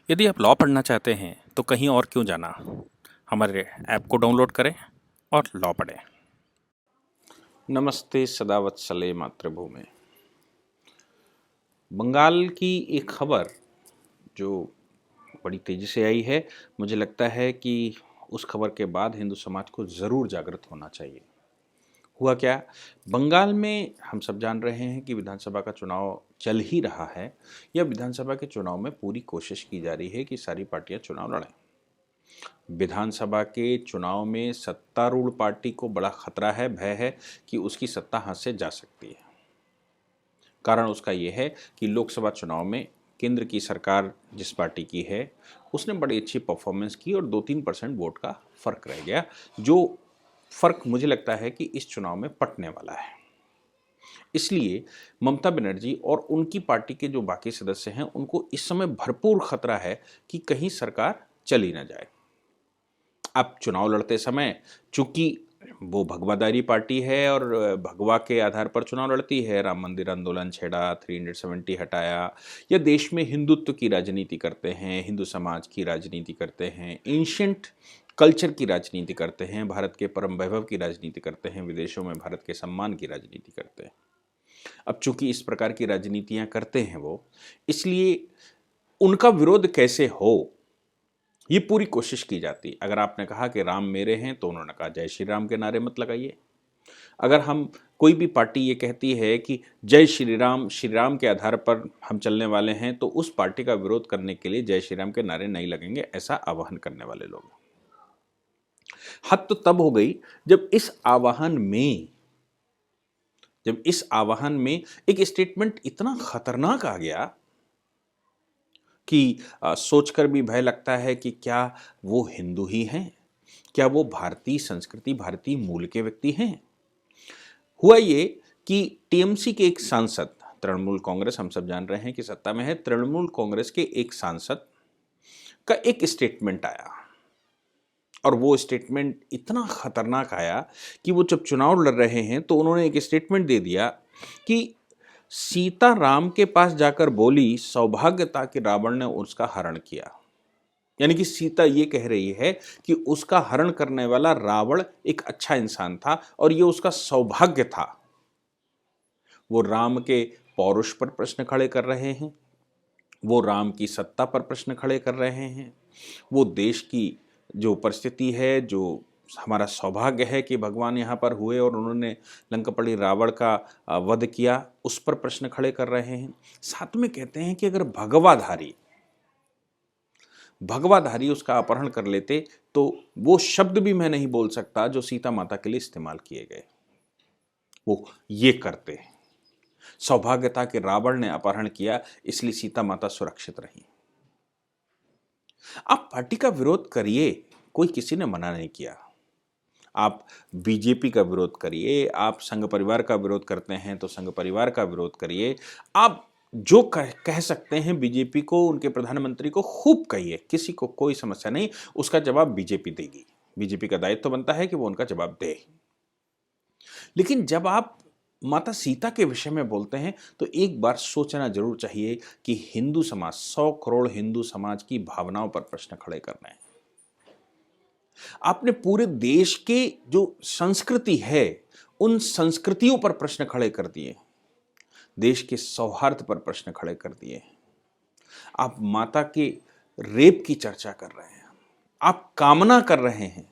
यदि आप लॉ पढ़ना चाहते हैं तो कहीं और क्यों जाना। हमारे ऐप को डाउनलोड करें और लॉ पढ़ें। नमस्ते सदावत्सले मातृभूमि। बंगाल की एक खबर जो बड़ी तेजी से आई है, मुझे लगता है कि उस खबर के बाद हिंदू समाज को ज़रूर जागृत होना चाहिए। हुआ क्या, बंगाल में हम सब जान रहे हैं कि विधानसभा का चुनाव चल ही रहा है, या विधानसभा के चुनाव में पूरी कोशिश की जा रही है कि सारी पार्टियां चुनाव लड़ें। विधानसभा के चुनाव में सत्तारूढ़ पार्टी को बड़ा खतरा है, भय है कि उसकी सत्ता हाथ से जा सकती है। कारण उसका ये है कि लोकसभा चुनाव में केंद्र की सरकार जिस पार्टी की है उसने बड़ी अच्छी परफॉर्मेंस की और 2-3% वोट का फर्क रह गया, जो फर्क मुझे लगता है कि इस चुनाव में पटने वाला है। इसलिए ममता बनर्जी और उनकी पार्टी के जो बाकी सदस्य हैं उनको इस समय भरपूर खतरा है कि कहीं सरकार चली ना जाए। अब चुनाव लड़ते समय चूंकि वो भगवादारी पार्टी है और भगवा के आधार पर चुनाव लड़ती है, राम मंदिर आंदोलन छेड़ा, 370 हटाया, या देश में हिंदुत्व की राजनीति करते हैं, हिंदू समाज की राजनीति करते हैं, एंशियंट कल्चर की राजनीति करते हैं, भारत के परम वैभव की राजनीति करते हैं, विदेशों में भारत के सम्मान की राजनीति करते हैं। अब चूंकि इस प्रकार की राजनीतियां करते हैं वो, इसलिए उनका विरोध कैसे हो ये पूरी कोशिश की जाती। अगर आपने कहा कि राम मेरे हैं तो उन्होंने कहा जय श्री राम के नारे मत लगाइए। अगर हम कोई भी पार्टी ये कहती है कि जय श्री राम के आधार पर हम चलने वाले हैं, तो उस पार्टी का विरोध करने के लिए जय श्री राम के नारे नहीं लगेंगे, ऐसा आह्वान करने वाले लोग। हद तो तब हो गई जब इस आह्वान में एक स्टेटमेंट इतना खतरनाक आ गया कि सोचकर भी भय लगता है कि क्या वो हिंदू ही हैं, क्या वो भारतीय संस्कृति भारतीय मूल के व्यक्ति हैं। हुआ ये कि टीएमसी के एक सांसद, तृणमूल कांग्रेस हम सब जान रहे हैं कि सत्ता में है, तृणमूल कांग्रेस के एक सांसद का एक स्टेटमेंट आया, और वो स्टेटमेंट इतना खतरनाक आया कि वो जब चुनाव लड़ रहे हैं तो उन्होंने एक स्टेटमेंट दे दिया कि सीता राम के पास जाकर बोली सौभाग्य था कि रावण ने उसका हरण किया। यानी कि सीता ये कह रही है कि उसका हरण करने वाला रावण एक अच्छा इंसान था और ये उसका सौभाग्य था। वो राम के पौरुष पर प्रश्न खड़े कर रहे हैं, वो राम की सत्ता पर प्रश्न खड़े कर रहे हैं, वो देश की जो परिस्थिति है, जो हमारा सौभाग्य है कि भगवान यहाँ पर हुए और उन्होंने लंकापड़ी रावण का वध किया, उस पर प्रश्न खड़े कर रहे हैं। साथ में कहते हैं कि अगर भगवाधारी उसका अपहरण कर लेते तो वो शब्द भी मैं नहीं बोल सकता जो सीता माता के लिए इस्तेमाल किए गए, वो ये करते। सौभाग्यता के रावण ने अपहरण किया इसलिए सीता माता सुरक्षित रही। आप पार्टी का विरोध करिए, कोई किसी ने मना नहीं किया। आप बीजेपी का विरोध करिए, आप संघ परिवार का विरोध करते हैं तो संघ परिवार का विरोध करिए। आप जो कह सकते हैं बीजेपी को, उनके प्रधानमंत्री को खूब कहिए, किसी को कोई समस्या नहीं, उसका जवाब बीजेपी देगी। बीजेपी का दायित्व बनता है कि वो उनका जवाब दे। लेकिन जब आप माता सीता के विषय में बोलते हैं तो एक बार सोचना जरूर चाहिए कि हिंदू समाज, 100 करोड़ हिंदू समाज की भावनाओं पर प्रश्न खड़े कर रहे हैं। आपने पूरे देश के जो संस्कृति है उन संस्कृतियों पर प्रश्न खड़े कर दिए, देश के सौहार्द पर प्रश्न खड़े कर दिए। आप माता के रेप की चर्चा कर रहे हैं, आप कामना कर रहे हैं।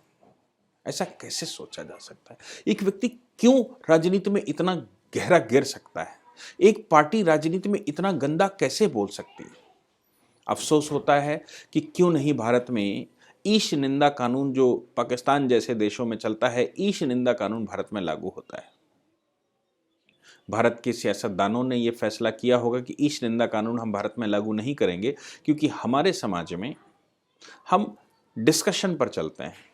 ऐसा कैसे सोचा जा सकता है? एक व्यक्ति क्यों राजनीति में इतना गहरा गिर सकता है? एक पार्टी राजनीति में इतना गंदा कैसे बोल सकती है? अफसोस होता है कि क्यों नहीं भारत में ईश निंदा कानून, जो पाकिस्तान जैसे देशों में चलता है, ईश निंदा कानून भारत में लागू होता है। भारत के सियासतदानों ने यह फैसला किया होगा कि ईश निंदा कानून हम भारत में लागू नहीं करेंगे, क्योंकि हमारे समाज में हम डिस्कशन पर चलते हैं,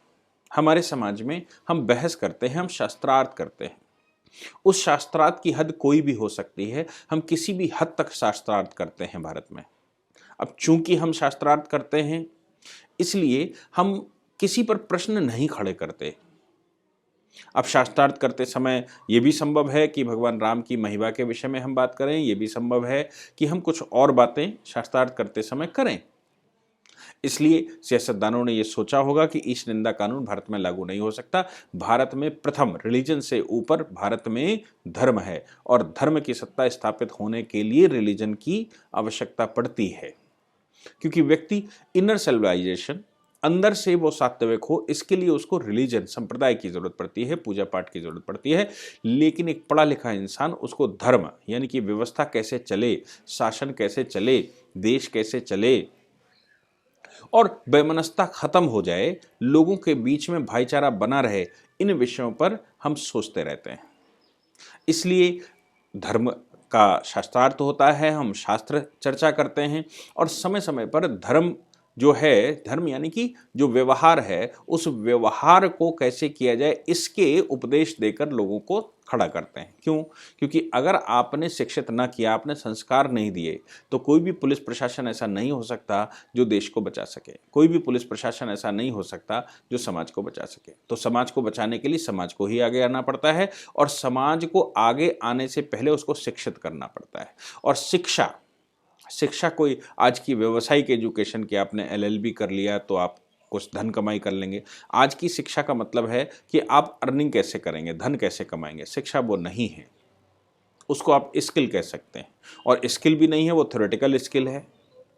हमारे समाज में हम बहस करते हैं, हम शास्त्रार्थ करते हैं। उस शास्त्रार्थ की हद कोई भी हो सकती है, हम किसी भी हद तक शास्त्रार्थ करते हैं भारत में। अब चूंकि हम शास्त्रार्थ करते हैं इसलिए हम किसी पर प्रश्न नहीं खड़े करते। अब शास्त्रार्थ करते समय यह भी संभव है कि भगवान राम की महिमा के विषय में हम बात करें, यह भी संभव है कि हम कुछ और बातें शास्त्रार्थ करते समय करें। इसलिए सियासतदानों ने यह सोचा होगा कि ईश निंदा कानून भारत में लागू नहीं हो सकता। भारत में प्रथम रिलीजन से ऊपर भारत में धर्म है और धर्म की सत्ता स्थापित होने के लिए रिलीजन की आवश्यकता पड़ती है, क्योंकि व्यक्ति इनर सिविलाइजेशन अंदर से वो सात्विक हो, इसके लिए उसको रिलीजन संप्रदाय की जरूरत पड़ती है, पूजा पाठ की जरूरत पड़ती है। लेकिन एक पढ़ा लिखा इंसान उसको धर्म यानी कि व्यवस्था कैसे चले, शासन कैसे चले, देश कैसे चले और वैमनस्यता खत्म हो जाए, लोगों के बीच में भाईचारा बना रहे, इन विषयों पर हम सोचते रहते हैं। इसलिए धर्म का शास्त्रार्थ होता है, हम शास्त्र चर्चा करते हैं और समय समय पर धर्म जो है, धर्म यानी कि जो व्यवहार है, उस व्यवहार को कैसे किया जाए इसके उपदेश देकर लोगों को खड़ा करते हैं। क्यों? क्योंकि अगर आपने शिक्षित ना किया, आपने संस्कार नहीं दिए, तो कोई भी पुलिस प्रशासन ऐसा नहीं हो सकता जो देश को बचा सके, कोई भी पुलिस प्रशासन ऐसा नहीं हो सकता जो समाज को बचा सके। तो समाज को बचाने के लिए समाज को ही आगे आना पड़ता है और समाज को आगे आने से पहले उसको शिक्षित करना पड़ता है। और शिक्षा कोई आज की व्यावसायिक एजुकेशन की आपने LLB कर लिया तो आप कुछ धन कमाई कर लेंगे। आज की शिक्षा का मतलब है कि आप अर्निंग कैसे करेंगे, धन कैसे कमाएंगे। शिक्षा वो नहीं है, उसको आप स्किल कह सकते हैं। और स्किल भी नहीं है, वो थ्योरेटिकल स्किल है,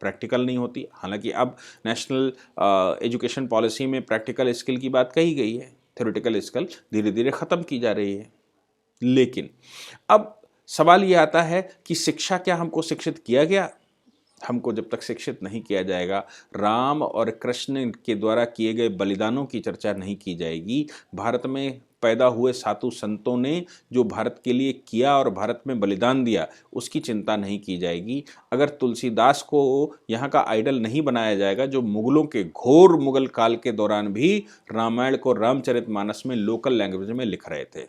प्रैक्टिकल नहीं होती। हालांकि अब नेशनल एजुकेशन पॉलिसी में प्रैक्टिकल स्किल की बात कही गई है, थ्योरेटिकल स्किल धीरे धीरे ख़त्म की जा रही है। लेकिन अब सवाल ये आता है कि शिक्षा, क्या हमको शिक्षित किया गया? हमको जब तक शिक्षित नहीं किया जाएगा, राम और कृष्ण के द्वारा किए गए बलिदानों की चर्चा नहीं की जाएगी, भारत में पैदा हुए साधु संतों ने जो भारत के लिए किया और भारत में बलिदान दिया उसकी चिंता नहीं की जाएगी, अगर तुलसीदास को यहाँ का आइडल नहीं बनाया जाएगा जो मुगलों के घोर मुगल काल के दौरान भी रामायण को रामचरितमानस में लोकल लैंग्वेज में लिख रहे थे।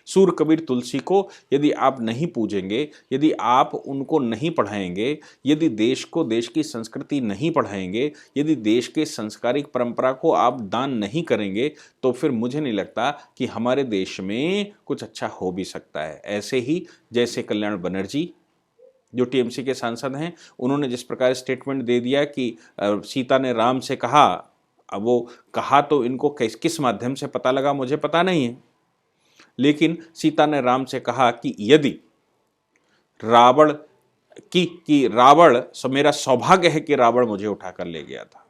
सूर कबीर तुलसी को यदि आप नहीं पूजेंगे, यदि आप उनको नहीं पढ़ाएंगे, यदि देश को देश की संस्कृति नहीं पढ़ाएंगे, यदि देश के सांस्कृतिक परंपरा को आप दान नहीं करेंगे, तो फिर मुझे नहीं लगता कि हमारे देश में कुछ अच्छा हो भी सकता है। ऐसे ही जैसे कल्याण बनर्जी जो TMC के सांसद हैं, उन्होंने जिस प्रकार स्टेटमेंट दे दिया कि सीता ने राम से कहा, अब वो कहा तो इनको किस माध्यम से पता लगा मुझे पता नहीं है, लेकिन सीता ने राम से कहा कि यदि रावण रावण मेरा सौभाग्य है कि रावण मुझे उठाकर ले गया था।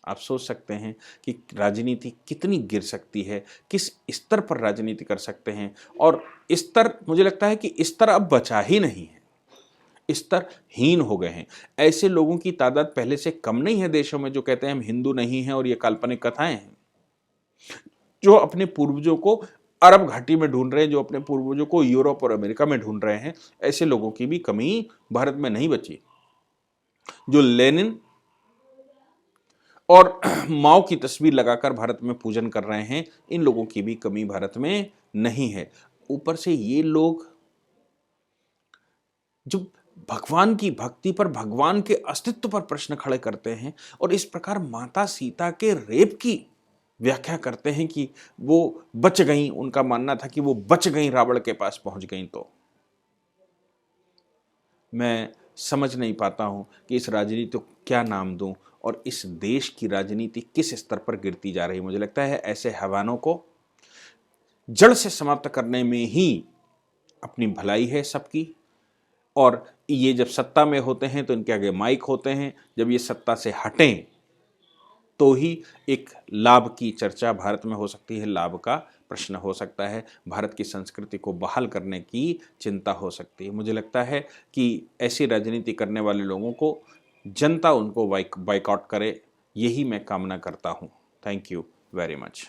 आप सोच सकते हैं कि राजनीति कितनी गिर सकती है, किस स्तर पर राजनीति कर सकते हैं। और स्तर, मुझे लगता है कि स्तर अब बचा ही नहीं है, स्तर हीन हो गए हैं। ऐसे लोगों की तादाद पहले से कम नहीं है देशों में जो कहते हैं हम हिंदू नहीं हैं और ये काल्पनिक कथाएं हैं, जो अपने पूर्वजों को अरब घाटी में ढूंढ रहे हैं, जो अपने पूर्वजों को यूरोप और अमेरिका में ढूंढ रहे हैं। ऐसे लोगों की भी कमी भारत में नहीं बची। जो लेनिन और माओ की तस्वीर लगाकर भारत में पूजन कर रहे हैं, इन लोगों की भी कमी भारत में नहीं है। ऊपर से ये लोग जो भगवान की भक्ति पर, भगवान के अस्तित्व पर प्रश्न खड़े करते हैं और इस प्रकार माता सीता के रेप की व्याख्या करते हैं कि वो बच गईं, उनका मानना था कि वो बच गईं, रावण के पास पहुंच गईं। तो मैं समझ नहीं पाता हूं कि इस राजनीति को क्या नाम दूं और इस देश की राजनीति किस स्तर पर गिरती जा रही है। मुझे लगता है ऐसे हैवानों को जड़ से समाप्त करने में ही अपनी भलाई है सबकी। और ये जब सत्ता में होते हैं तो इनके आगे माइक होते हैं, जब ये सत्ता से हटें तो ही एक लाभ की चर्चा भारत में हो सकती है, लाभ का प्रश्न हो सकता है, भारत की संस्कृति को बहाल करने की चिंता हो सकती है। मुझे लगता है कि ऐसी राजनीति करने वाले लोगों को जनता उनको बाइकआउट करे, यही मैं कामना करता हूँ। Thank you very much.